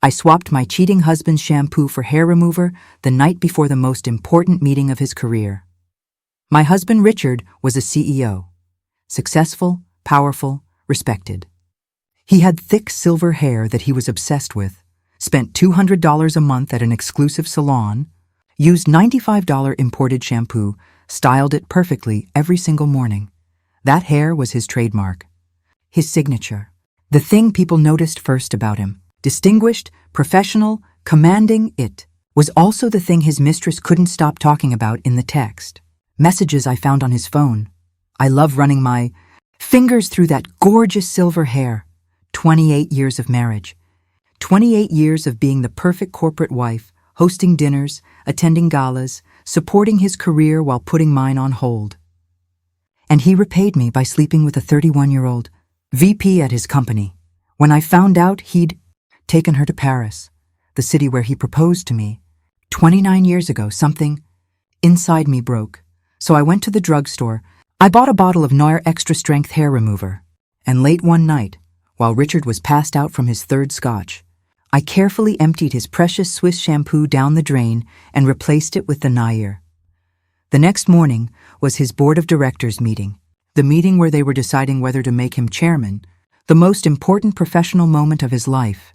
I swapped my cheating husband's shampoo for hair remover the night before the most important meeting of his career. My husband Richard was a CEO. Successful, powerful, respected. He had thick silver hair that he was obsessed with, spent $200 a month at an exclusive salon, used $95 imported shampoo, styled it perfectly every single morning. That hair was his trademark, his signature, the thing people noticed first about him. Distinguished, professional, commanding, it was also the thing his mistress couldn't stop talking about in the text. Messages I found on his phone. I love running my fingers through that gorgeous silver hair. 28 years of marriage. 28 years of being the perfect corporate wife, hosting dinners, attending galas, supporting his career while putting mine on hold. And he repaid me by sleeping with a 31-year-old VP at his company. When I found out he'd taken her to Paris, the city where he proposed to me, 29 years ago, something inside me broke. So I went to the drugstore. I bought a bottle of Nair extra strength hair remover. And late one night, while Richard was passed out from his third scotch, I carefully emptied his precious Swiss shampoo down the drain and replaced it with the Nair. The next morning was his board of directors meeting, the meeting where they were deciding whether to make him chairman, the most important professional moment of his life.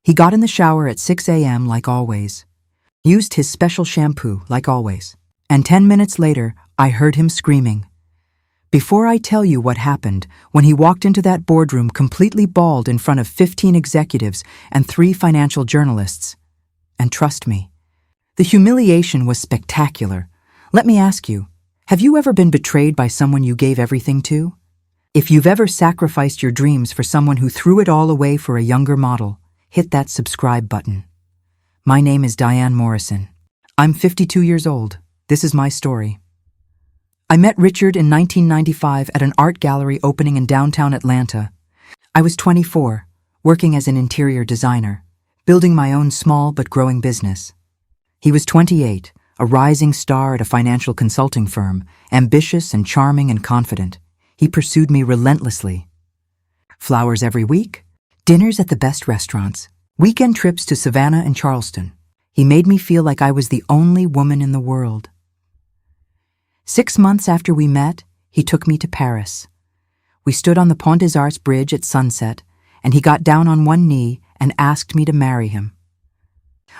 He got in the shower at 6 a.m. like always, used his special shampoo like always, and 10 minutes later, I heard him screaming. Before I tell you what happened when he walked into that boardroom completely bald in front of 15 executives and 3 financial journalists, and trust me, the humiliation was spectacular. Let me ask you, have you ever been betrayed by someone you gave everything to? If you've ever sacrificed your dreams for someone who threw it all away for a younger model, hit that subscribe button. My name is Diane Morrison. I'm 52 years old. This is my story. I met Richard in 1995 at an art gallery opening in downtown Atlanta. I was 24, working as an interior designer, building my own small but growing business. He was 28, a rising star at a financial consulting firm, ambitious and charming and confident. He pursued me relentlessly. Flowers every week, dinners at the best restaurants, weekend trips to Savannah and Charleston. He made me feel like I was the only woman in the world. 6 months after we met, he took me to Paris. We stood on the Pont des Arts bridge at sunset, and he got down on one knee and asked me to marry him.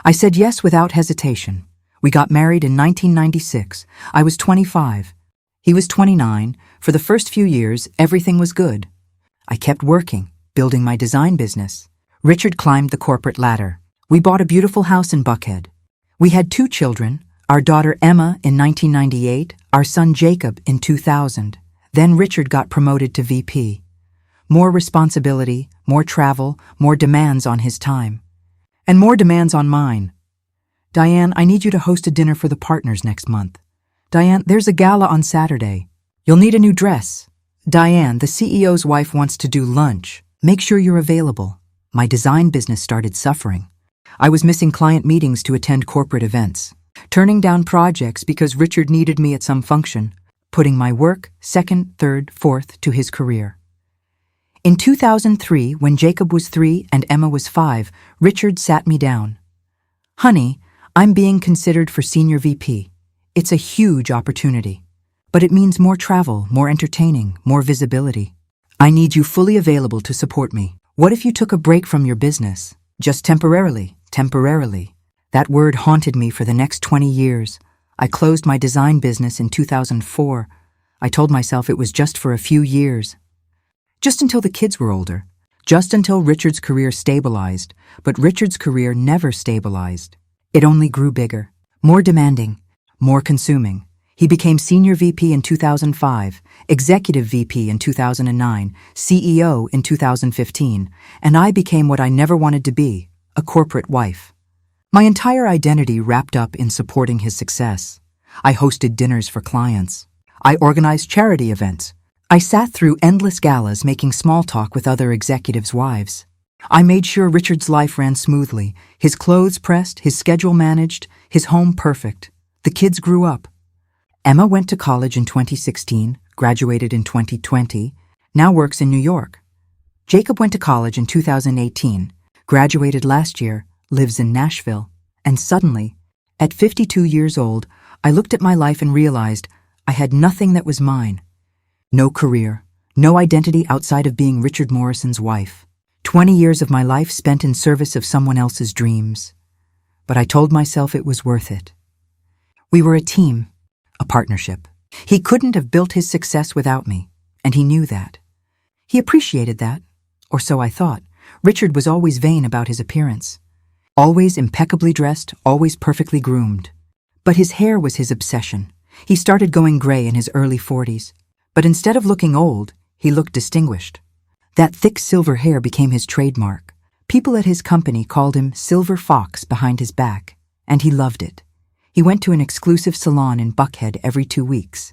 I said yes without hesitation. We got married in 1996. I was 25. He was 29. For the first few years, everything was good. I kept working, building my design business. Richard climbed the corporate ladder. We bought a beautiful house in Buckhead. We had 2 children, our daughter Emma in 1998, our son Jacob in 2000. Then Richard got promoted to VP. More responsibility, more travel, more demands on his time. And more demands on mine. Diane, I need you to host a dinner for the partners next month. Diane, there's a gala on Saturday. You'll need a new dress. Diane, the CEO's wife wants to do lunch. Make sure you're available. My design business started suffering. I was missing client meetings to attend corporate events, turning down projects because Richard needed me at some function, putting my work second, third, fourth to his career. In 2003, when Jacob was 3 and Emma was 5, Richard sat me down. Honey, I'm being considered for senior VP. It's a huge opportunity, but it means more travel, more entertaining, more visibility. I need you fully available to support me. What if you took a break from your business? Just temporarily. That word haunted me for the next 20 years. I closed my design business in 2004. I told myself it was just for a few years. Just until the kids were older. Just until Richard's career stabilized. But Richard's career never stabilized. It only grew bigger, more demanding, more consuming. He became Senior VP in 2005, Executive VP in 2009, CEO in 2015, and I became what I never wanted to be, a corporate wife. My entire identity wrapped up in supporting his success. I hosted dinners for clients. I organized charity events. I sat through endless galas making small talk with other executives' wives. I made sure Richard's life ran smoothly, his clothes pressed, his schedule managed, his home perfect. The kids grew up. Emma went to college in 2016, graduated in 2020, now works in New York. Jacob went to college in 2018, graduated last year, lives in Nashville, and suddenly, at 52 years old, I looked at my life and realized I had nothing that was mine. No career, no identity outside of being Richard Morrison's wife. 20 years of my life spent in service of someone else's dreams. But I told myself it was worth it. We were a team, a partnership. He couldn't have built his success without me, and he knew that. He appreciated that, or so I thought. Richard was always vain about his appearance. Always impeccably dressed, always perfectly groomed. But his hair was his obsession. He started going gray in his early 40s. But instead of looking old, he looked distinguished. That thick silver hair became his trademark. People at his company called him Silver Fox behind his back, and he loved it. He went to an exclusive salon in Buckhead every 2 weeks.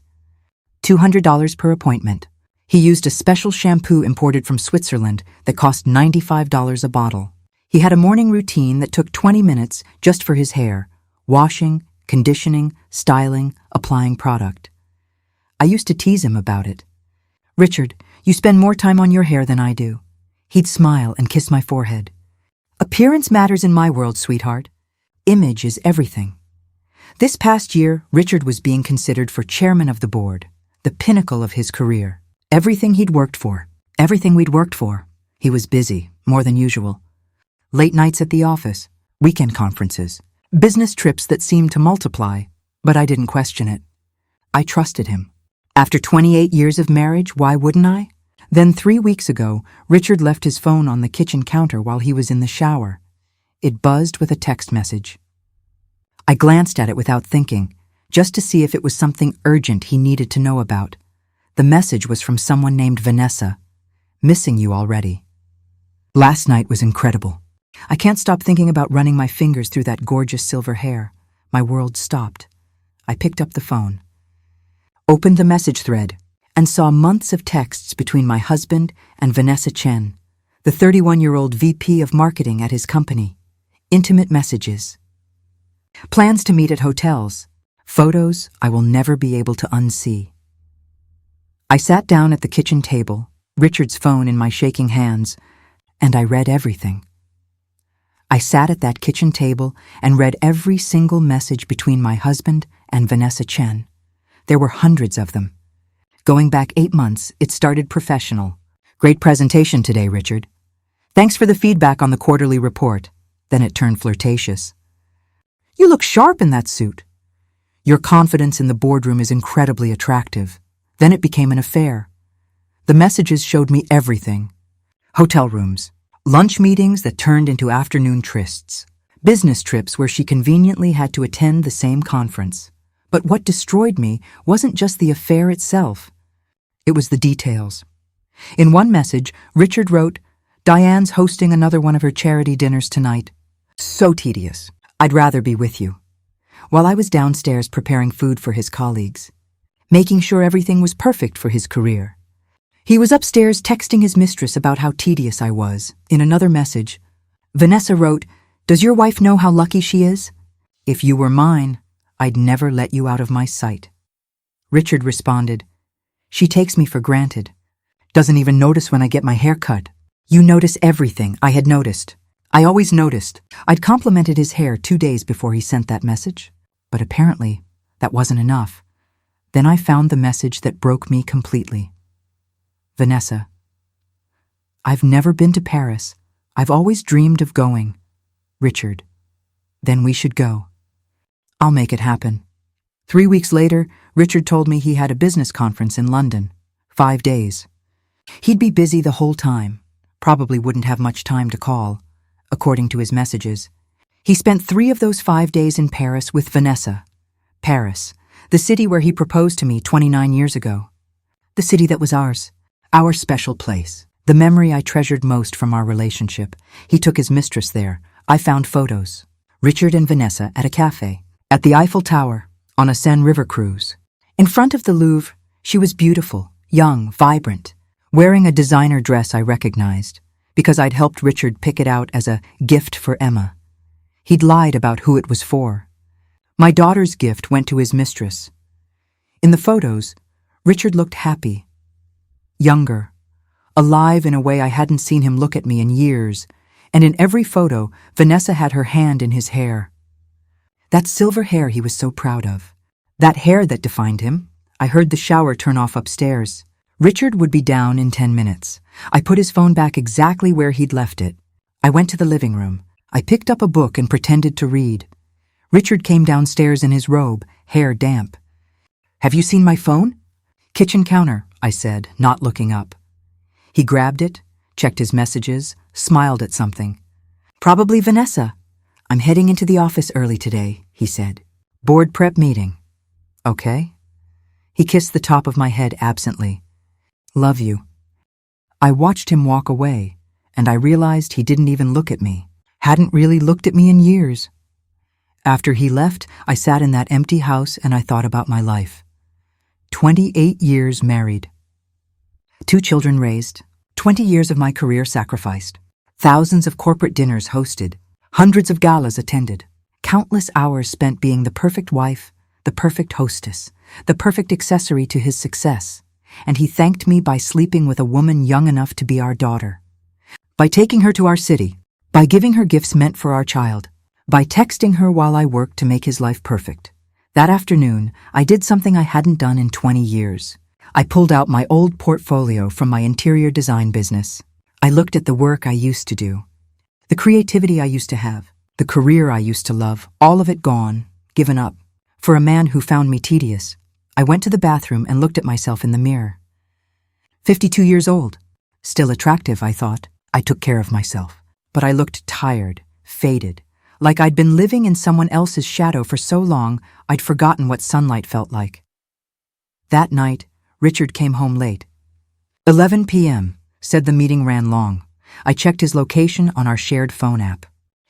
$200 per appointment. He used a special shampoo imported from Switzerland that cost $95 a bottle. He had a morning routine that took 20 minutes just for his hair, washing, conditioning, styling, applying product. I used to tease him about it. "Richard, you spend more time on your hair than I do." He'd smile and kiss my forehead. "Appearance matters in my world, sweetheart. Image is everything." This past year, Richard was being considered for chairman of the board, the pinnacle of his career. Everything we'd worked for. He was busy, more than usual. Late nights at the office, weekend conferences, business trips that seemed to multiply, but I didn't question it. I trusted him. After 28 years of marriage, why wouldn't I? Then 3 weeks ago, Richard left his phone on the kitchen counter while he was in the shower. It buzzed with a text message. I glanced at it without thinking, just to see if it was something urgent he needed to know about. The message was from someone named Vanessa. "Missing you already. Last night was incredible. I can't stop thinking about running my fingers through that gorgeous silver hair." My world stopped. I picked up the phone, opened the message thread, and saw months of texts between my husband and Vanessa Chen, the 31-year-old VP of marketing at his company. Intimate messages. Plans to meet at hotels. Photos I will never be able to unsee. I sat down at the kitchen table, Richard's phone in my shaking hands, and I read everything. I sat at that kitchen table and read every single message between my husband and Vanessa Chen. There were hundreds of them. Going back 8 months, it started professional. "Great presentation today, Richard. Thanks for the feedback on the quarterly report." Then it turned flirtatious. "You look sharp in that suit." "Your confidence in the boardroom is incredibly attractive." Then it became an affair. The messages showed me everything. Hotel rooms, lunch meetings that turned into afternoon trysts, business trips where she conveniently had to attend the same conference. But what destroyed me wasn't just the affair itself. It was the details. In one message, Richard wrote, "Diane's hosting another one of her charity dinners tonight. So tedious. I'd rather be with you." While I was downstairs preparing food for his colleagues, making sure everything was perfect for his career. He was upstairs texting his mistress about how tedious I was. In another message, Vanessa wrote, "Does your wife know how lucky she is? If you were mine, I'd never let you out of my sight." Richard responded, "She takes me for granted. Doesn't even notice when I get my hair cut." You notice everything. I had noticed. I always noticed. I'd complimented his hair 2 days before he sent that message. But apparently, that wasn't enough. Then I found the message that broke me completely. "Vanessa, I've never been to Paris. I've always dreamed of going. Richard, then we should go. I'll make it happen." 3 weeks later, Richard told me he had a business conference in London. 5 days. He'd be busy the whole time. Probably wouldn't have much time to call, according to his messages. He spent 3 of those 5 days in Paris with Vanessa. Paris, the city where he proposed to me 29 years ago. The city that was ours, our special place. The memory I treasured most from our relationship. He took his mistress there. I found photos. Richard and Vanessa at a cafe, at the Eiffel Tower, on a Seine River cruise. In front of the Louvre, she was beautiful, young, vibrant, wearing a designer dress I recognized, because I'd helped Richard pick it out as a gift for Emma. He'd lied about who it was for. My daughter's gift went to his mistress. In the photos, Richard looked happy, younger, alive in a way I hadn't seen him look at me in years, And in every photo, Vanessa had her hand in his hair. That silver hair he was so proud of. That hair that defined him. I heard the shower turn off upstairs. Richard would be down in 10 minutes. I put his phone back exactly where he'd left it. I went to the living room. I picked up a book and pretended to read. Richard came downstairs in his robe, hair damp. "Have you seen my phone?" "Kitchen counter," I said, not looking up. He grabbed it, checked his messages, smiled at something. "Probably Vanessa. I'm heading into the office early today," he said. "Board prep meeting." "Okay." He kissed the top of my head absently. "Love you." I watched him walk away, and I realized he didn't even look at me. Hadn't really looked at me in years. After he left, I sat in that empty house and I thought about my life. 28 years married. 2 children raised. 20 years of my career sacrificed. Thousands of corporate dinners hosted. Hundreds of galas attended. Countless hours spent being the perfect wife, the perfect hostess, the perfect accessory to his success. And he thanked me by sleeping with a woman young enough to be our daughter. By taking her to our city. By giving her gifts meant for our child. By texting her while I worked to make his life perfect. That afternoon, I did something I hadn't done in 20 years. I pulled out my old portfolio from my interior design business. I looked at the work I used to do. The creativity I used to have. The career I used to love. All of it gone. Given up. For a man who found me tedious. I went to the bathroom and looked at myself in the mirror. 52 years old. Still attractive, I thought. I took care of myself. But I looked tired, faded. Like I'd been living in someone else's shadow for so long, I'd forgotten what sunlight felt like. That night, Richard came home late. 11 p.m., said the meeting ran long. I checked his location on our shared phone app.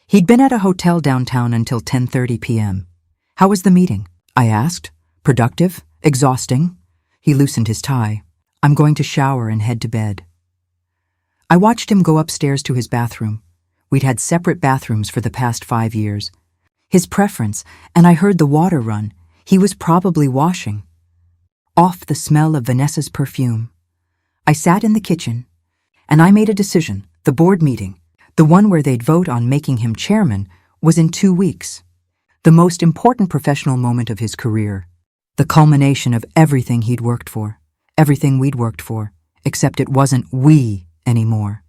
He'd been at a hotel downtown until 10:30 p.m. "How was the meeting?" I asked. "Productive? Exhausting?" He loosened his tie. "I'm going to shower and head to bed." I watched him go upstairs to his bathroom. We'd had separate bathrooms for the past 5 years. His preference, and I heard the water run. He was probably washing. Off the smell of Vanessa's perfume. I sat in the kitchen, and I made a decision. The board meeting, the one where they'd vote on making him chairman, was in 2 weeks. The most important professional moment of his career. The culmination of everything he'd worked for. Everything we'd worked for. Except it wasn't we anymore.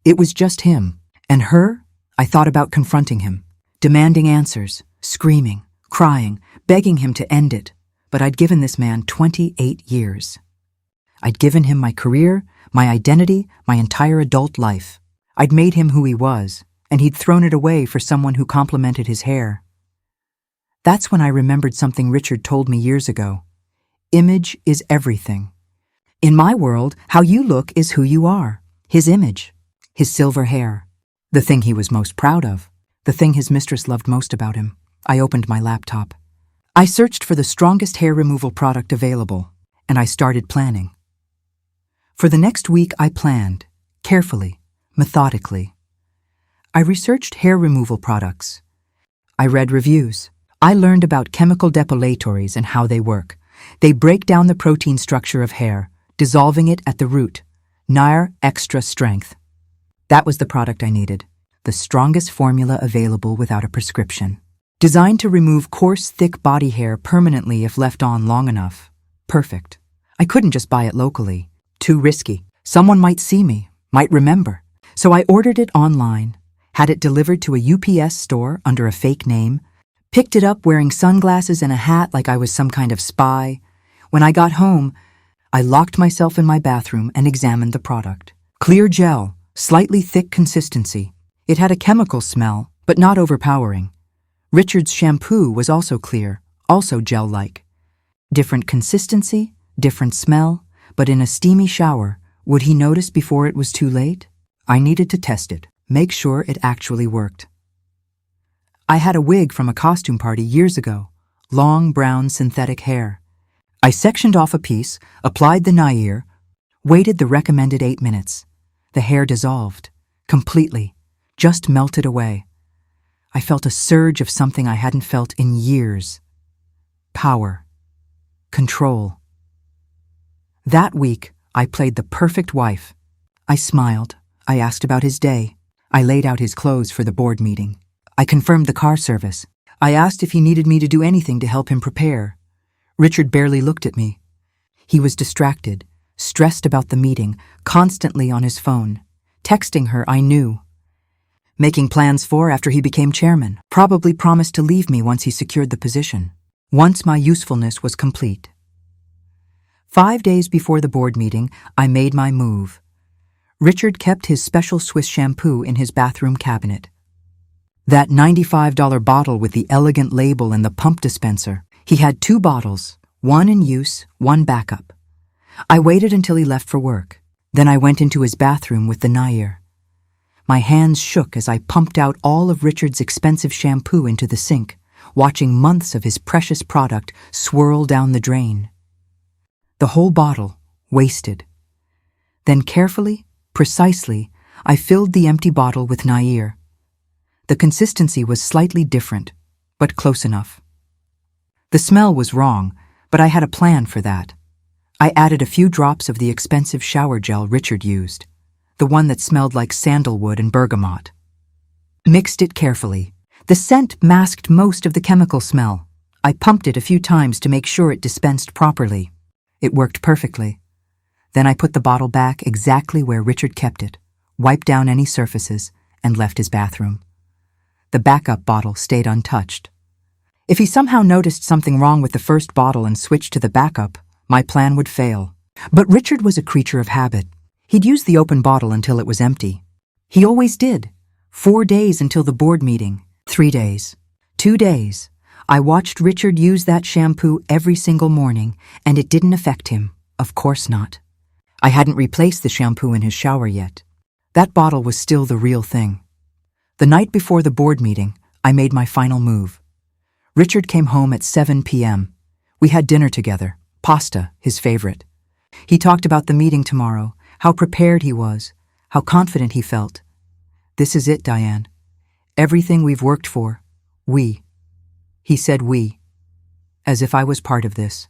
It was just him. And her, I thought about confronting him, demanding answers, screaming, crying, begging him to end it. But I'd given this man 28 years. I'd given him my career, my identity, my entire adult life. I'd made him who he was, and he'd thrown it away for someone who complimented his hair. That's when I remembered something Richard told me years ago. Image is everything. In my world, how you look is who you are. His image, his silver hair. The thing he was most proud of, the thing his mistress loved most about him. I opened my laptop. I searched for the strongest hair removal product available, and I started planning. For the next week, I planned, carefully, methodically. I researched hair removal products. I read reviews. I learned about chemical depilatories and how they work. They break down the protein structure of hair, dissolving it at the root. Nair Extra Strength. That was the product I needed, the strongest formula available without a prescription. Designed to remove coarse, thick body hair permanently if left on long enough. Perfect. I couldn't just buy it locally. Too risky. Someone might see me, might remember. So I ordered it online, had it delivered to a UPS store under a fake name, picked it up wearing sunglasses and a hat like I was some kind of spy. When I got home, I locked myself in my bathroom and examined the product. Clear gel. Slightly thick consistency. It had a chemical smell, but not overpowering. Richard's shampoo was also clear, also gel-like. Different consistency, different smell, but in a steamy shower, would he notice before it was too late? I needed to test it, make sure it actually worked. I had a wig from a costume party years ago, long brown synthetic hair. I sectioned off a piece, applied the Nair, waited the recommended 8 minutes. The hair dissolved, completely, just melted away. I felt a surge of something I hadn't felt in years. Power. Control. That week, I played the perfect wife. I smiled. I asked about his day. I laid out his clothes for the board meeting. I confirmed the car service. I asked if he needed me to do anything to help him prepare. Richard barely looked at me. He was distracted, stressed about the meeting, constantly on his phone. Texting her, I knew. Making plans for after he became chairman. Probably promised to leave me once he secured the position. Once my usefulness was complete. 5 days before the board meeting, I made my move. Richard kept his special Swiss shampoo in his bathroom cabinet. That $95 bottle with the elegant label and the pump dispenser. He had 2 bottles, one in use, one backup. I waited until he left for work. Then I went into his bathroom with the Nair. My hands shook as I pumped out all of Richard's expensive shampoo into the sink, watching months of his precious product swirl down the drain. The whole bottle, wasted. Then carefully, precisely, I filled the empty bottle with Nair. The consistency was slightly different, but close enough. The smell was wrong, but I had a plan for that. I added a few drops of the expensive shower gel Richard used, the one that smelled like sandalwood and bergamot. Mixed it carefully. The scent masked most of the chemical smell. I pumped it a few times to make sure it dispensed properly. It worked perfectly. Then I put the bottle back exactly where Richard kept it, wiped down any surfaces, and left his bathroom. The backup bottle stayed untouched. If he somehow noticed something wrong with the first bottle and switched to the backup, my plan would fail. But Richard was a creature of habit. He'd use the open bottle until it was empty. He always did. 4 days until the board meeting. 3 days. 2 days. I watched Richard use that shampoo every single morning, and it didn't affect him. Of course not. I hadn't replaced the shampoo in his shower yet. That bottle was still the real thing. The night before the board meeting, I made my final move. Richard came home at 7 p.m. We had dinner together, pasta, his favorite. He talked about the meeting tomorrow, how prepared he was, how confident he felt. This is it, Diane. Everything we've worked for. We. He said we. As if I was part of this.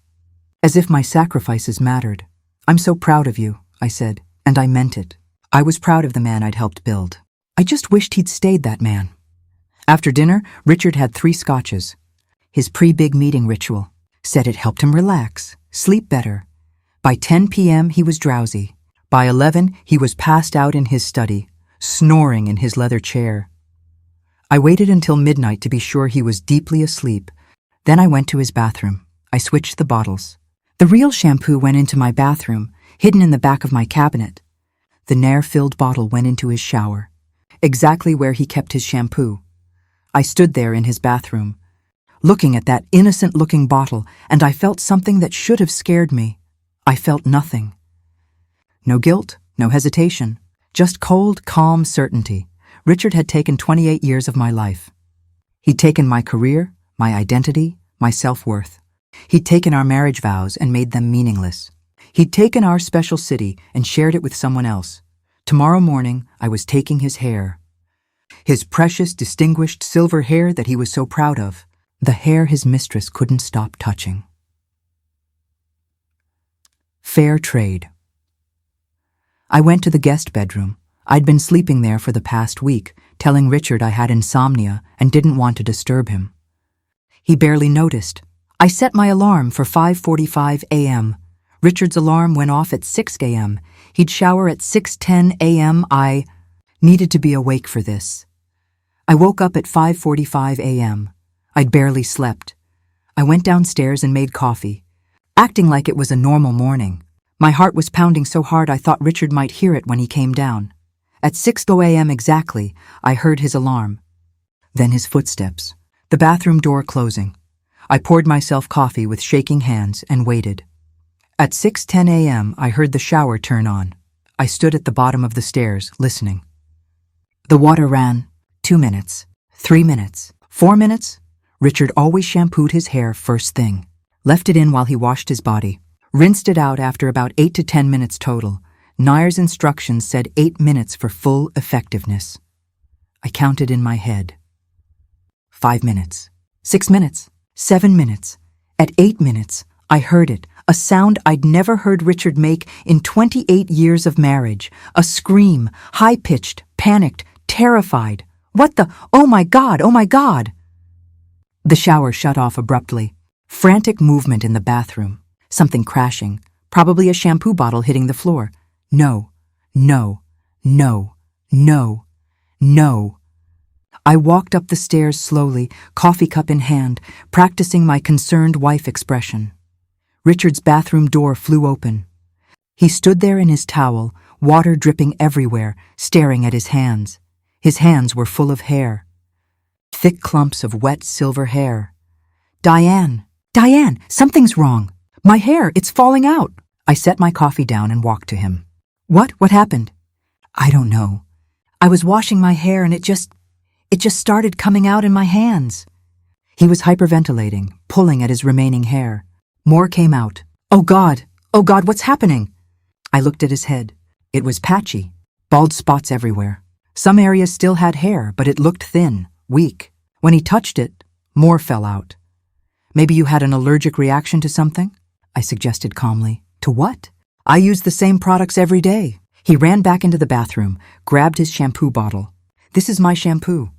As if my sacrifices mattered. I'm so proud of you, I said, and I meant it. I was proud of the man I'd helped build. I just wished he'd stayed that man. After dinner, Richard had 3 scotches. His pre-big meeting ritual. Said it helped him relax, sleep better. By 10 p.m. he was drowsy. By 11 he was passed out in his study, snoring in his leather chair. I waited until midnight to be sure he was deeply asleep. Then I went to his bathroom. I switched the bottles. The real shampoo went into my bathroom, hidden in the back of my cabinet. The Nair-filled bottle went into his shower, exactly where he kept his shampoo. I stood there in his bathroom, looking at that innocent-looking bottle, and I felt something that should have scared me. I felt nothing. No guilt, no hesitation, just cold, calm certainty. Richard had taken 28 years of my life. He'd taken my career, my identity, my self-worth. He'd taken our marriage vows and made them meaningless. He'd taken our special city and shared it with someone else. Tomorrow morning, I was taking his hair. His precious, distinguished silver hair that he was so proud of. The hair his mistress couldn't stop touching. Fair trade. I went to the guest bedroom. I'd been sleeping there for the past week, telling Richard I had insomnia and didn't want to disturb him. He barely noticed. I set my alarm for 5:45 a.m. Richard's alarm went off at 6 a.m. He'd shower at 6:10 a.m. I needed to be awake for this. I woke up at 5:45 a.m. I'd barely slept. I went downstairs and made coffee, acting like it was a normal morning. My heart was pounding so hard I thought Richard might hear it when he came down. At 6 a.m. exactly, I heard his alarm. Then his footsteps, the bathroom door closing. I poured myself coffee with shaking hands and waited. At 6:10 a.m., I heard the shower turn on. I stood at the bottom of the stairs, listening. The water ran. 2 minutes, 3 minutes, 4 minutes. Richard always shampooed his hair first thing, left it in while he washed his body, rinsed it out after about 8 to 10 minutes total. Nair's instructions said 8 minutes for full effectiveness. I counted in my head. 5 minutes, 6 minutes, 7 minutes. At 8 minutes, I heard it, a sound I'd never heard Richard make in 28 years of marriage, a scream, high-pitched, panicked, terrified. What the? Oh my God, oh my God! The shower shut off abruptly. Frantic movement in the bathroom. Something crashing. Probably a shampoo bottle hitting the floor. No, no, no, no, no. I walked up the stairs slowly, coffee cup in hand, practicing my concerned wife expression. Richard's bathroom door flew open. He stood there in his towel, water dripping everywhere, staring at his hands. His hands were full of hair. Thick clumps of wet silver hair. Diane, Diane, something's wrong. My hair, it's falling out. I set my coffee down and walked to him. What happened? I don't know. I was washing my hair and it just started coming out in my hands. He was hyperventilating, pulling at his remaining hair. More came out. Oh God, what's happening? I looked at his head. It was patchy, bald spots everywhere. Some areas still had hair, but it looked thin, weak. When he touched it, more fell out. Maybe you had an allergic reaction to something? I suggested calmly. To what? I use the same products every day. He ran back into the bathroom, grabbed his shampoo bottle. This is my shampoo.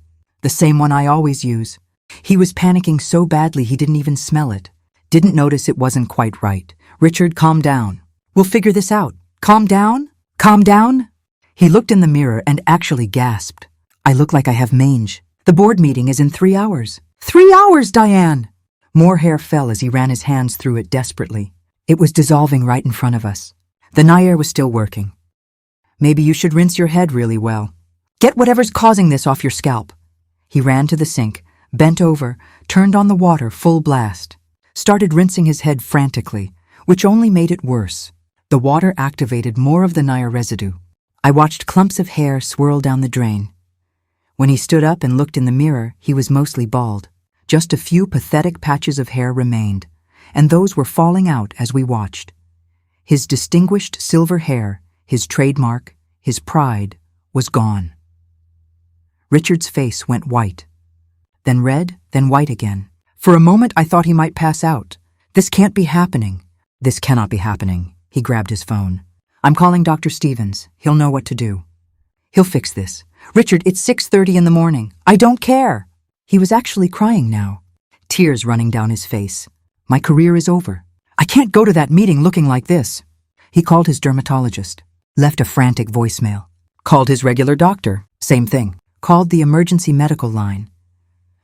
The same one I always use. He was panicking so badly he didn't even smell it. Didn't notice it wasn't quite right. Richard, calm down. We'll figure this out. Calm down? Calm down? He looked in the mirror and actually gasped. I look like I have mange. The board meeting is in 3 hours. 3 hours, Diane! More hair fell as he ran his hands through it desperately. It was dissolving right in front of us. The Nair was still working. Maybe you should rinse your head really well. Get whatever's causing this off your scalp. He ran to the sink, bent over, turned on the water full blast, started rinsing his head frantically, which only made it worse. The water activated more of the Nair residue. I watched clumps of hair swirl down the drain. When he stood up and looked in the mirror, he was mostly bald. Just a few pathetic patches of hair remained, and those were falling out as we watched. His distinguished silver hair, his trademark, his pride, was gone. Richard's face went white, then red, then white again. For a moment I thought he might pass out. This can't be happening. This cannot be happening. He grabbed his phone. I'm calling Dr. Stevens. He'll know what to do. He'll fix this. Richard, it's 6:30 in the morning. I don't care. He was actually crying now, tears running down his face. My career is over. I can't go to that meeting looking like this. He called his dermatologist, left a frantic voicemail. Called his regular doctor, same thing. Called the emergency medical line.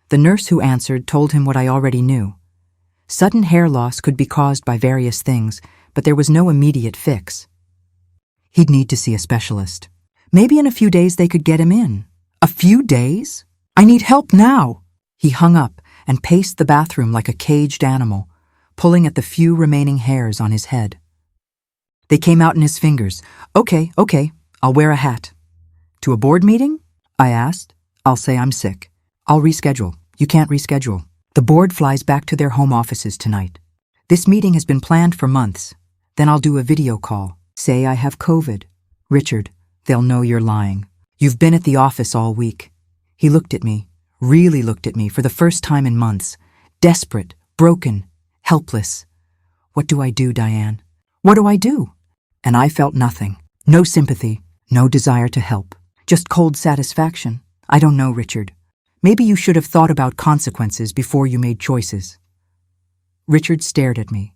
The nurse who answered told him what I already knew. Sudden hair loss could be caused by various things, but there was no immediate fix. He'd need to see a specialist. Maybe in a few days they could get him in. A few days? I need help now. He hung up and paced the bathroom like a caged animal, pulling at the few remaining hairs on his head. They came out in his fingers. Okay, I'll wear a hat. To a board meeting? I asked. I'll say I'm sick. I'll reschedule. You can't reschedule. The board flies back to their home offices tonight. This meeting has been planned for months. Then I'll do a video call. Say I have COVID. Richard, they'll know you're lying. You've been at the office all week. He looked at me, really looked at me for the first time in months. Desperate, broken, helpless. What do I do, Diane? What do I do? And I felt nothing. No sympathy, no desire to help. Just cold satisfaction. I don't know, Richard. Maybe you should have thought about consequences before you made choices. Richard stared at me.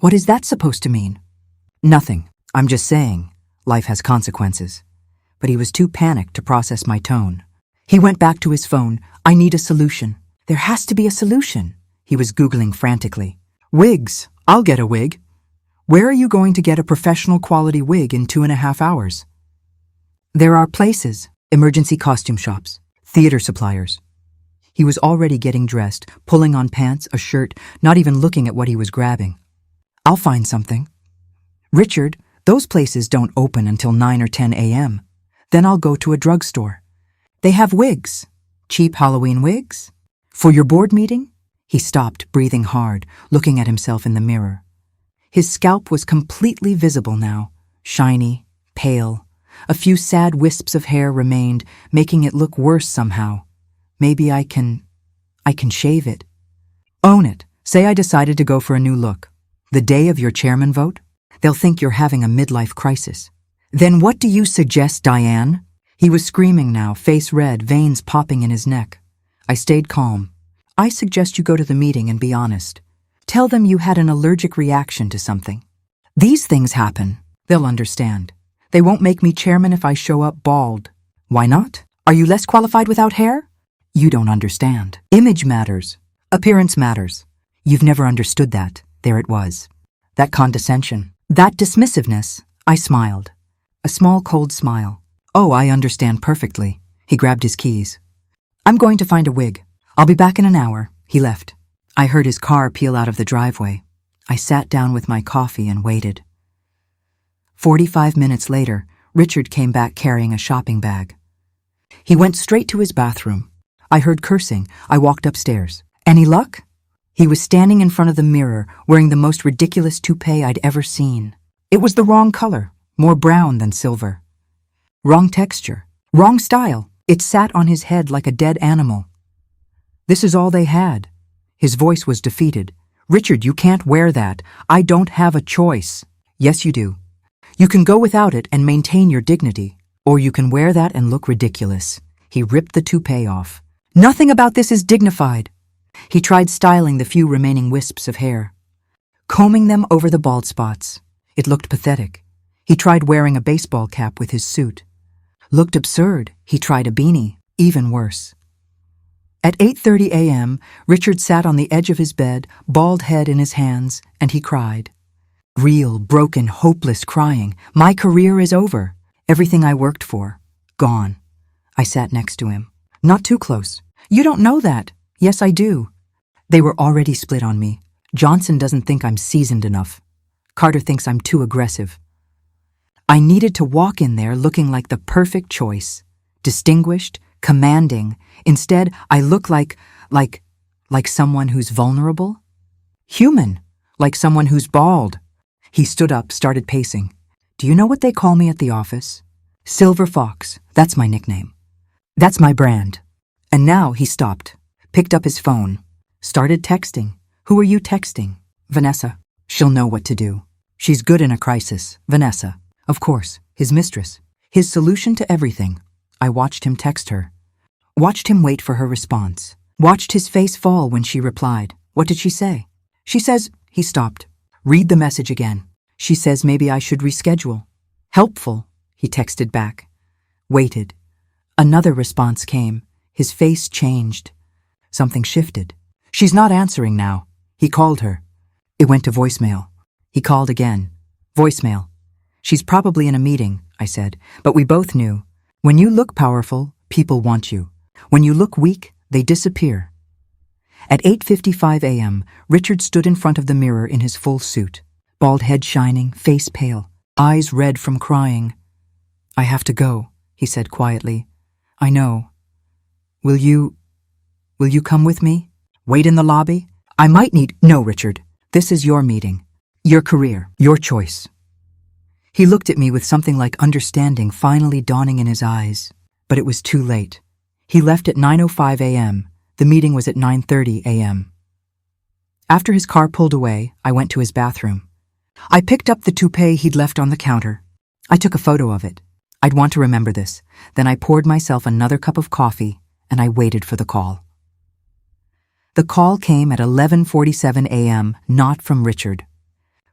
What is that supposed to mean? Nothing. I'm just saying, life has consequences. But he was too panicked to process my tone. He went back to his phone. I need a solution. There has to be a solution. He was Googling frantically. Wigs. I'll get a wig. Where are you going to get a professional quality wig in 2.5 hours? There are places, emergency costume shops, theater suppliers. He was already getting dressed, pulling on pants, a shirt, not even looking at what he was grabbing. I'll find something. Richard, those places don't open until 9 or 10 a.m. Then I'll go to a drugstore. They have wigs. Cheap Halloween wigs. For your board meeting? He stopped, breathing hard, looking at himself in the mirror. His scalp was completely visible now, shiny, pale. A few sad wisps of hair remained, making it look worse somehow. Maybe I can shave it. Own it. Say I decided to go for a new look. The day of your chairman vote? They'll think you're having a midlife crisis. Then what do you suggest, Diane? He was screaming now, face red, veins popping in his neck. I stayed calm. I suggest you go to the meeting and be honest. Tell them you had an allergic reaction to something. These things happen. They'll understand. They won't make me chairman if I show up bald. Why not? Are you less qualified without hair? You don't understand. Image matters. Appearance matters. You've never understood that. There it was. That condescension. That dismissiveness. I smiled. A small cold smile. Oh, I understand perfectly. He grabbed his keys. I'm going to find a wig. I'll be back in an hour. He left. I heard his car peel out of the driveway. I sat down with my coffee and waited. 45 minutes later, Richard came back carrying a shopping bag. He went straight to his bathroom. I heard cursing. I walked upstairs. Any luck? He was standing in front of the mirror, wearing the most ridiculous toupee I'd ever seen. It was the wrong color, more brown than silver. Wrong texture, wrong style. It sat on his head like a dead animal. This is all they had. His voice was defeated. Richard, you can't wear that. I don't have a choice. Yes, you do. You can go without it and maintain your dignity, or you can wear that and look ridiculous. He ripped the toupee off. Nothing about this is dignified. He tried styling the few remaining wisps of hair, combing them over the bald spots. It looked pathetic. He tried wearing a baseball cap with his suit. Looked absurd. He tried a beanie. Even worse. At 8:30 a.m., Richard sat on the edge of his bed, bald head in his hands, and he cried. Real, broken, hopeless crying. My career is over. Everything I worked for. Gone. I sat next to him. Not too close. You don't know that. Yes, I do. They were already split on me. Johnson doesn't think I'm seasoned enough. Carter thinks I'm too aggressive. I needed to walk in there looking like the perfect choice. Distinguished, commanding. Instead, I look like someone who's vulnerable. Human. Like someone who's bald. He stood up, started pacing. Do you know what they call me at the office? Silver Fox. That's my nickname. That's my brand. And now he stopped, picked up his phone, started texting. Who are you texting? Vanessa. She'll know what to do. She's good in a crisis. Vanessa. Of course, his mistress. His solution to everything. I watched him text her. Watched him wait for her response. Watched his face fall when she replied. What did she say? She says, he stopped. Read the message again. She says maybe I should reschedule. Helpful, he texted back. Waited. Another response came. His face changed. Something shifted. She's not answering now. He called her. It went to voicemail. He called again. Voicemail. She's probably in a meeting, I said, but we both knew. When you look powerful, people want you. When you look weak, they disappear. At 8:55 a.m., Richard stood in front of the mirror in his full suit, bald head shining, face pale, eyes red from crying. I have to go, he said quietly. I know. Will you come with me? Wait in the lobby? I might need— No, Richard. This is your meeting. Your career. Your choice. He looked at me with something like understanding finally dawning in his eyes. But it was too late. He left at 9:05 a.m. The meeting was at 9:30 a.m. After his car pulled away, I went to his bathroom. I picked up the toupee he'd left on the counter. I took a photo of it. I'd want to remember this. Then I poured myself another cup of coffee, and I waited for the call. The call came at 11:47 a.m., not from Richard.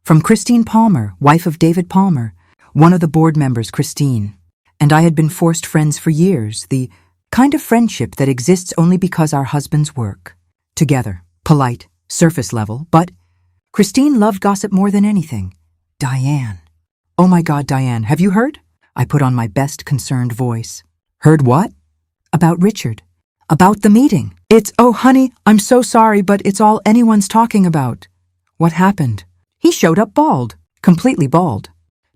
From Christine Palmer, wife of David Palmer, one of the board members, Christine. And I had been forced friends for years, the kind of friendship that exists only because our husbands work together, polite, surface level, but Christine loved gossip more than anything. Diane. Oh my God, Diane, have you heard? I put on my best concerned voice. Heard what? About Richard. About the meeting. Oh, honey, I'm so sorry, but it's all anyone's talking about. What happened? He showed up bald. Completely bald.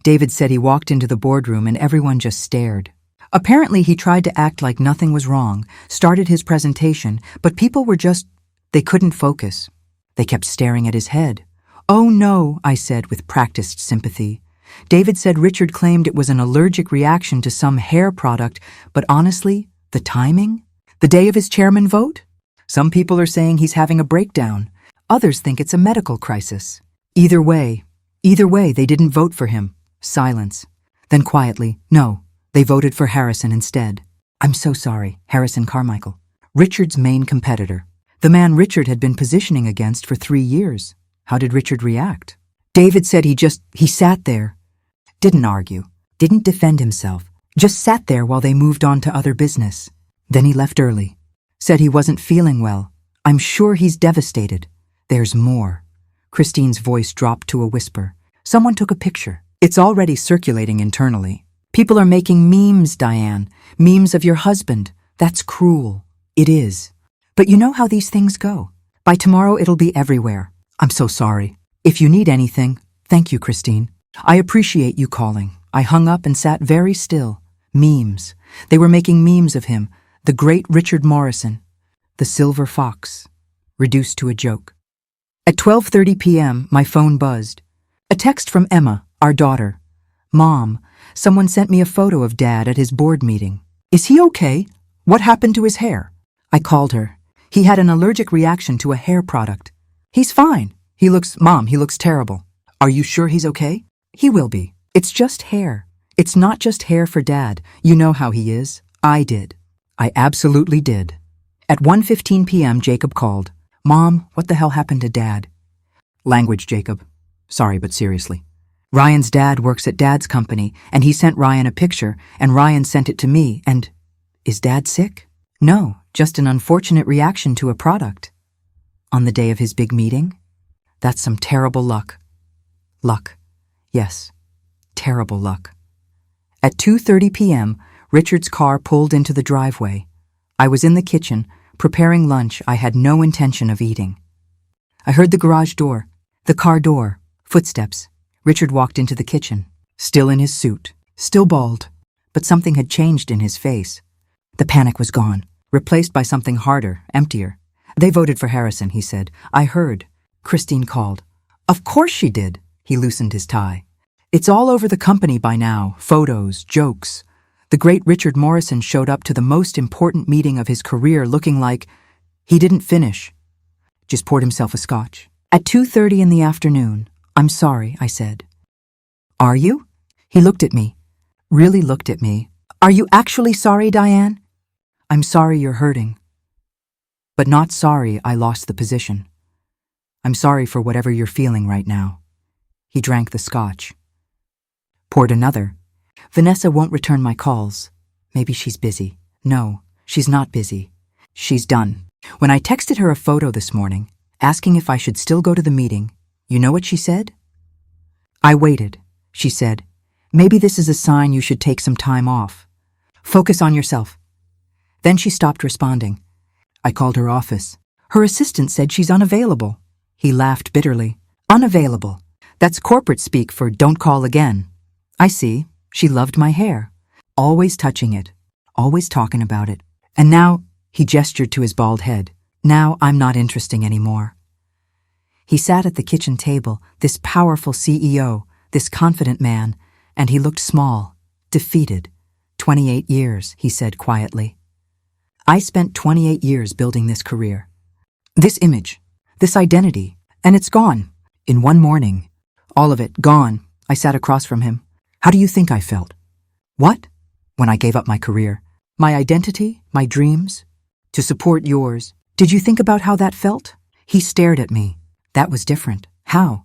David said he walked into the boardroom and everyone just stared. Apparently he tried to act like nothing was wrong, started his presentation, but people were they couldn't focus. They kept staring at his head. Oh no, I said with practiced sympathy. David said Richard claimed it was an allergic reaction to some hair product, but honestly, the timing? The day of his chairman vote? Some people are saying he's having a breakdown. Others think it's a medical crisis. Either way, they didn't vote for him. Silence. Then quietly, no, They voted for Harrison instead. I'm so sorry, Harrison Carmichael. Richard's main competitor. The man Richard had been positioning against for 3 years. How did Richard react? David said he sat there. Didn't argue. Didn't defend himself. Just sat there while they moved on to other business. Then he left early. Said he wasn't feeling well. I'm sure he's devastated. There's more. Christine's voice dropped to a whisper. Someone took a picture. It's already circulating internally. People are making memes, Diane. Memes of your husband. That's cruel. It is. But you know how these things go. By tomorrow it'll be everywhere. I'm so sorry. If you need anything, thank you, Christine. I appreciate you calling. I hung up and sat very still. Memes. They were making memes of him. The great Richard Morrison. The silver fox. Reduced to a joke. At 12:30 p.m., my phone buzzed. A text from Emma, our daughter. Mom, someone sent me a photo of Dad at his board meeting. Is he okay? What happened to his hair? I called her. He had an allergic reaction to a hair product. He's fine. Mom, he looks terrible. Are you sure he's okay? He will be. It's just hair. It's not just hair for Dad. You know how he is. I did. I absolutely did. At 1:15 p.m., Jacob called. Mom, what the hell happened to Dad? Language, Jacob. Sorry, but seriously. Ryan's dad works at Dad's company, and he sent Ryan a picture, and Ryan sent it to me, and... Is Dad sick? No, just an unfortunate reaction to a product. On the day of his big meeting? That's some terrible luck. Luck. Yes. Terrible luck. At 2:30 p.m., Richard's car pulled into the driveway. I was in the kitchen, preparing lunch I had no intention of eating. I heard the garage door, the car door, footsteps. Richard walked into the kitchen, still in his suit, still bald, but something had changed in his face. The panic was gone, replaced by something harder, emptier. They voted for Harrison, he said. I heard. Christine called. Of course she did. He loosened his tie. It's all over the company by now, photos, jokes. The great Richard Morrison showed up to the most important meeting of his career looking like he didn't finish. Just poured himself a scotch. At 2:30 in the afternoon, I'm sorry, I said. Are you? He looked at me. Really looked at me. Are you actually sorry, Diane? I'm sorry you're hurting. But not sorry I lost the position. I'm sorry for whatever you're feeling right now. He drank the scotch. Poured another. Vanessa won't return my calls. Maybe she's busy. No, she's not busy. She's done. When I texted her a photo this morning, asking if I should still go to the meeting, you know what she said? I waited. She said, maybe this is a sign you should take some time off. Focus on yourself. Then she stopped responding. I called her office. Her assistant said she's unavailable. He laughed bitterly. Unavailable. That's corporate speak for don't call again. I see. She loved my hair. Always touching it. Always talking about it. And now, he gestured to his bald head. Now I'm not interesting anymore. He sat at the kitchen table, this powerful CEO, this confident man, and he looked small, defeated. 28 years, he said quietly. I spent 28 years building this career. This image, this identity, and it's gone. In one morning. All of it, gone. I sat across from him. How do you think I felt? What? When I gave up my career, my identity, my dreams, to support yours. Did you think about how that felt? He stared at me. That was different. How?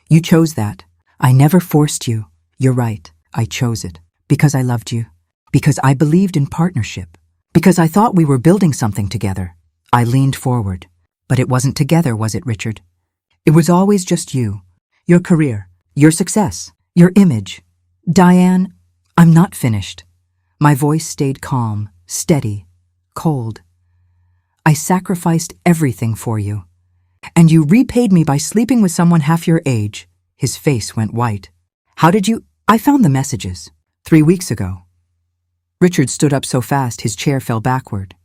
You chose that. I never forced you. You're right. I chose it. Because I loved you. Because I believed in partnership. Because I thought we were building something together. I leaned forward. But it wasn't together, was it, Richard? It was always just you. Your career. Your success. Your image. Diane, I'm not finished. My voice stayed calm, steady, cold. I sacrificed everything for you. And you repaid me by sleeping with someone half your age. His face went white. How did you... I found the messages. 3 weeks ago. Richard stood up so fast his chair fell backward.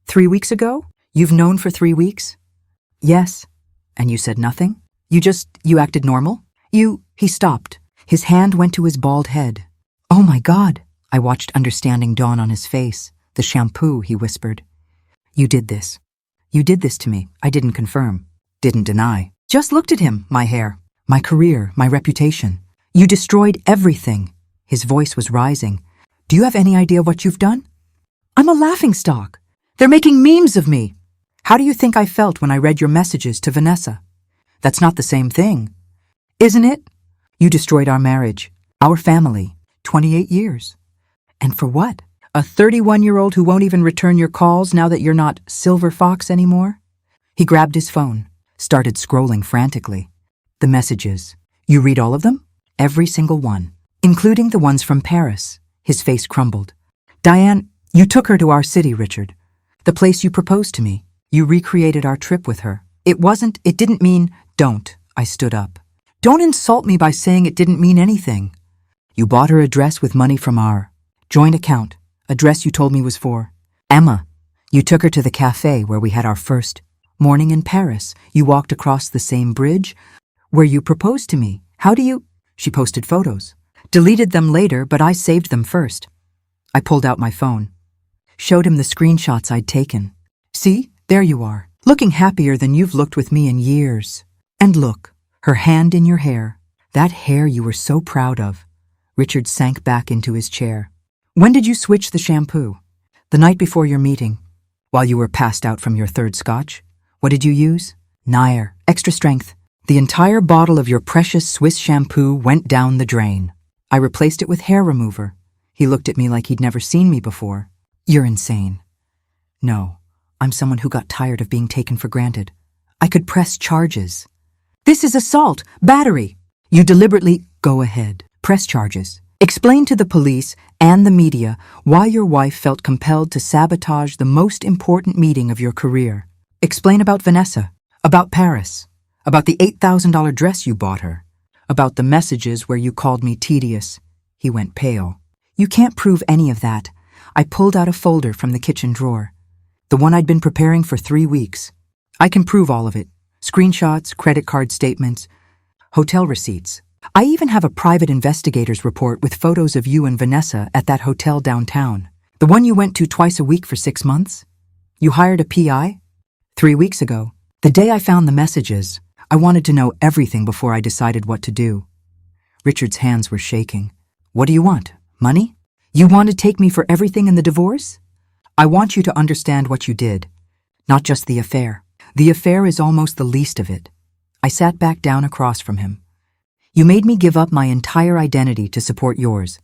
3 weeks ago? You've known for 3 weeks? Yes. And you said nothing? You acted normal? He stopped. His hand went to his bald head. Oh my God. I watched understanding dawn on his face. The shampoo, he whispered. You did this. You did this to me. I didn't confirm. Didn't deny. Just looked at him, my hair, my career, my reputation. You destroyed everything. His voice was rising. Do you have any idea what you've done? I'm a laughingstock. They're making memes of me. How do you think I felt when I read your messages to Vanessa? That's not the same thing. Isn't it? You destroyed our marriage, our family, 28 years. And for what? A 31-year-old who won't even return your calls now that you're not Silver Fox anymore? He grabbed his phone, started scrolling frantically. The messages. You read all of them? Every single one, including the ones from Paris. His face crumbled. Diane, you took her to our city, Richard. The place you proposed to me. You recreated our trip with her. It didn't mean, don't. I stood up. Don't insult me by saying it didn't mean anything. You bought her a dress with money from our joint account, a dress you told me was for Emma. You took her to the cafe where we had our first morning in Paris. You walked across the same bridge where you proposed to me. How do you? She posted photos. Deleted them later, but I saved them first. I pulled out my phone. Showed him the screenshots I'd taken. See, there you are, looking happier than you've looked with me in years. And look, her hand in your hair, that hair you were so proud of. Richard sank back into his chair. When did you switch the shampoo? The night before your meeting, while you were passed out from your third scotch. What did you use? Nair, extra strength. The entire bottle of your precious Swiss shampoo went down the drain. I replaced it with hair remover. He looked at me like he'd never seen me before. You're insane. No, I'm someone who got tired of being taken for granted. I could press charges. This is assault, battery. You deliberately, go ahead, press charges. Explain to the police and the media why your wife felt compelled to sabotage the most important meeting of your career. Explain about Vanessa, about Paris, about the $8,000 dress you bought her, about the messages where you called me tedious. He went pale. You can't prove any of that. I pulled out a folder from the kitchen drawer, the one I'd been preparing for 3 weeks. I can prove all of it. Screenshots, credit card statements, hotel receipts. I even have a private investigator's report with photos of you and Vanessa at that hotel downtown. The one you went to twice a week for 6 months? You hired a PI? 3 weeks ago, the day I found the messages, I wanted to know everything before I decided what to do. Richard's hands were shaking. What do you want? Money? You want to take me for everything in the divorce? I want you to understand what you did, not just the affair. The affair is almost the least of it. I sat back down across from him. You made me give up my entire identity to support yours.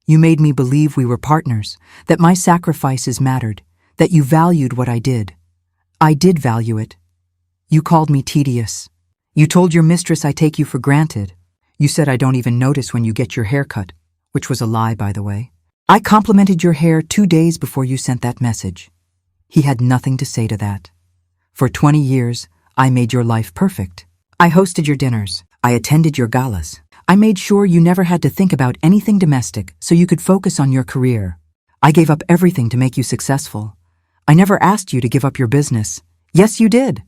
You made me believe we were partners, that my sacrifices mattered, that you valued what I did. I did value it. You called me tedious. You told your mistress I take you for granted. You said I don't even notice when you get your hair cut, which was a lie, by the way. I complimented your hair 2 days before you sent that message. He had nothing to say to that. For 20 years, I made your life perfect. I hosted your dinners. I attended your galas. I made sure you never had to think about anything domestic so you could focus on your career. I gave up everything to make you successful. I never asked you to give up your business. Yes, you did.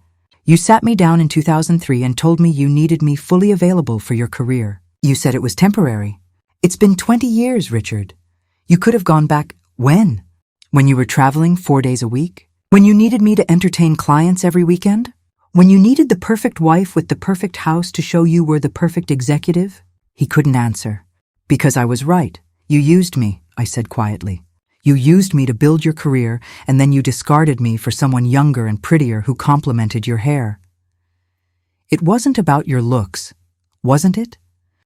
You sat me down in 2003 and told me you needed me fully available for your career. You said it was temporary. It's been 20 years, Richard. You could have gone back when? When you were traveling 4 days a week? When you needed me to entertain clients every weekend? When you needed the perfect wife with the perfect house to show you were the perfect executive? He couldn't answer. Because I was right. You used me, I said quietly. You used me to build your career, and then you discarded me for someone younger and prettier who complimented your hair. It wasn't about your looks, wasn't it?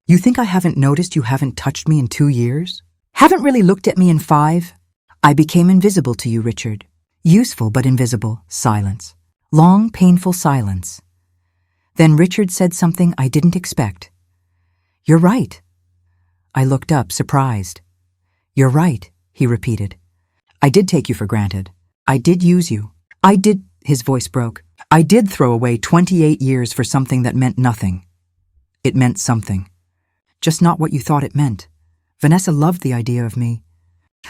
You think I haven't noticed you haven't touched me in 2 years? Haven't really looked at me in 5? I became invisible to you, Richard. Useful but invisible. Silence. Long, painful silence. Then Richard said something I didn't expect. You're right. I looked up, surprised. You're right, he repeated. I did take you for granted. I did use you. His voice broke. I did throw away 28 years for something that meant nothing. It meant something. Just not what you thought it meant. Vanessa loved the idea of me.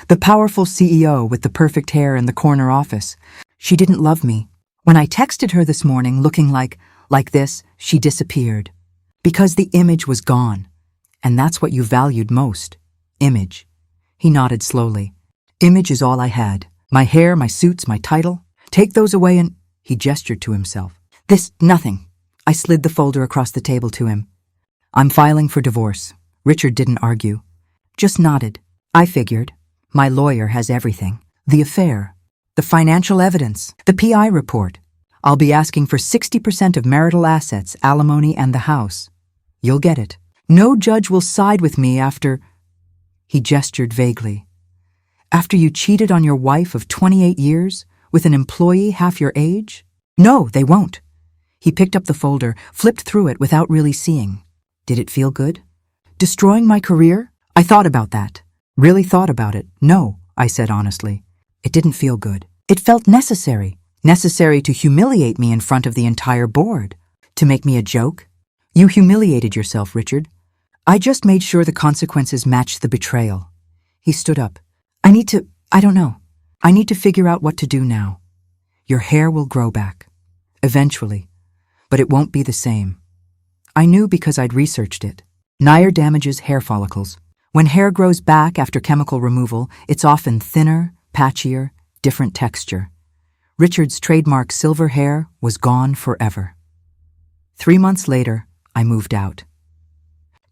The powerful CEO with the perfect hair in the corner office. She didn't love me. When I texted her this morning looking like this, she disappeared. Because the image was gone. And that's what you valued most. Image. He nodded slowly. Image is all I had. My hair, my suits, my title. Take those away and... He gestured to himself. Nothing. I slid the folder across the table to him. I'm filing for divorce. Richard didn't argue. Just nodded. I figured. My lawyer has everything. The affair, the financial evidence, the PI report. I'll be asking for 60% of marital assets, alimony, and the house. You'll get it. No judge will side with me after—" He gestured vaguely. "After you cheated on your wife of 28 years with an employee half your age? No, they won't." He picked up the folder, flipped through it without really seeing. Did it feel good? Destroying my career? I thought about that. Really thought about it. No, I said honestly. It didn't feel good. It felt necessary. Necessary to humiliate me in front of the entire board. To make me a joke. You humiliated yourself, Richard. I just made sure the consequences matched the betrayal. He stood up. I need to figure out what to do now. Your hair will grow back. Eventually. But it won't be the same. I knew because I'd researched it. Nair damages hair follicles. When hair grows back after chemical removal, it's often thinner, patchier, different texture. Richard's trademark silver hair was gone forever. 3 months later, I moved out.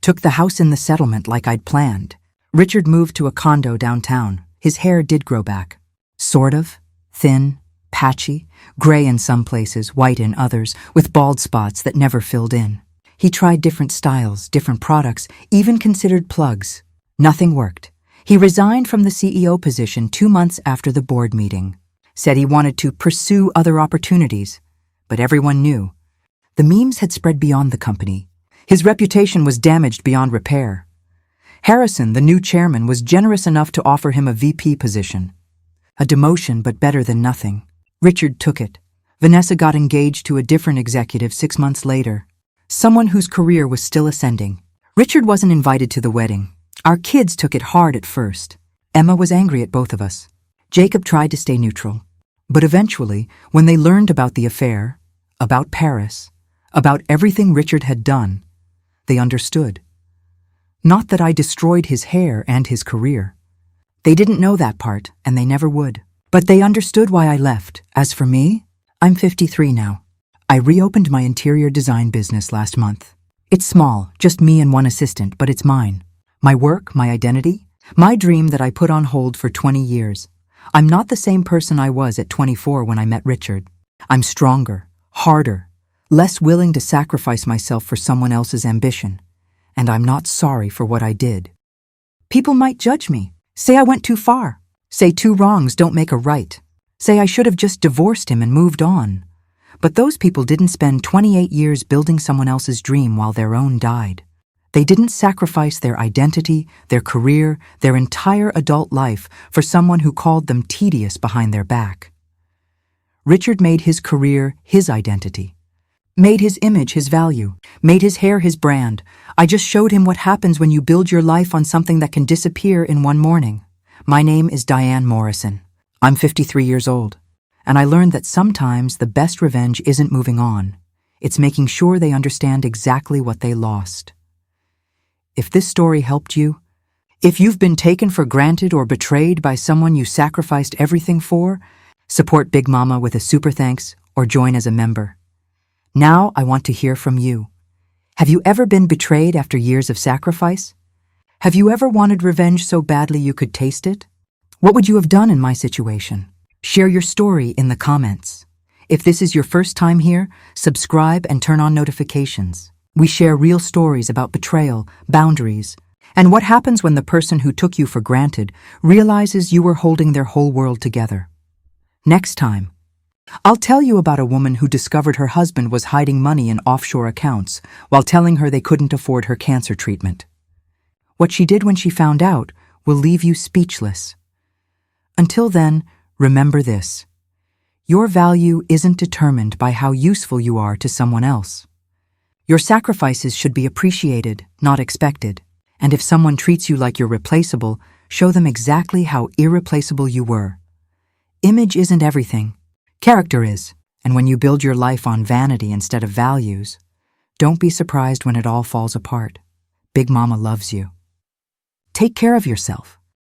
Took the house in the settlement like I'd planned. Richard moved to a condo downtown. His hair did grow back. Sort of. Thin, patchy, gray in some places, white in others, with bald spots that never filled in. He tried different styles, different products, even considered plugs. Nothing worked. He resigned from the CEO position 2 months after the board meeting. Said he wanted to pursue other opportunities. But everyone knew. The memes had spread beyond the company. His reputation was damaged beyond repair. Harrison, the new chairman, was generous enough to offer him a VP position. A demotion, but better than nothing. Richard took it. Vanessa got engaged to a different executive 6 months later. Someone whose career was still ascending. Richard wasn't invited to the wedding. Our kids took it hard at first. Emma was angry at both of us. Jacob tried to stay neutral. But eventually, when they learned about the affair, about Paris, about everything Richard had done, they understood. Not that I destroyed his hair and his career. They didn't know that part, and they never would. But they understood why I left. As for me, I'm 53 now. I reopened my interior design business last month. It's small, just me and one assistant, but it's mine. My work, my identity, my dream that I put on hold for 20 years. I'm not the same person I was at 24 when I met Richard. I'm stronger, harder, less willing to sacrifice myself for someone else's ambition. And I'm not sorry for what I did. People might judge me, say I went too far, say 2 wrongs don't make a right, say I should have just divorced him and moved on. But those people didn't spend 28 years building someone else's dream while their own died. They didn't sacrifice their identity, their career, their entire adult life for someone who called them tedious behind their back. Richard made his career his identity, made his image his value, made his hair his brand. I just showed him what happens when you build your life on something that can disappear in one morning. My name is Diane Morrison. I'm 53 years old, and I learned that sometimes the best revenge isn't moving on. It's making sure they understand exactly what they lost. If this story helped you, if you've been taken for granted or betrayed by someone you sacrificed everything for, support Big Mama with a super thanks or join as a member. Now I want to hear from you. Have you ever been betrayed after years of sacrifice? Have you ever wanted revenge so badly you could taste it? What would you have done in my situation? Share your story in the comments. If this is your first time here, subscribe and turn on notifications. We share real stories about betrayal, boundaries, and what happens when the person who took you for granted realizes you were holding their whole world together. Next time, I'll tell you about a woman who discovered her husband was hiding money in offshore accounts while telling her they couldn't afford her cancer treatment. What she did when she found out will leave you speechless. Until then, remember this. Your value isn't determined by how useful you are to someone else. Your sacrifices should be appreciated, not expected. And if someone treats you like you're replaceable, show them exactly how irreplaceable you were. Image isn't everything. Character is. And when you build your life on vanity instead of values, don't be surprised when it all falls apart. Big Mama loves you. Take care of yourself.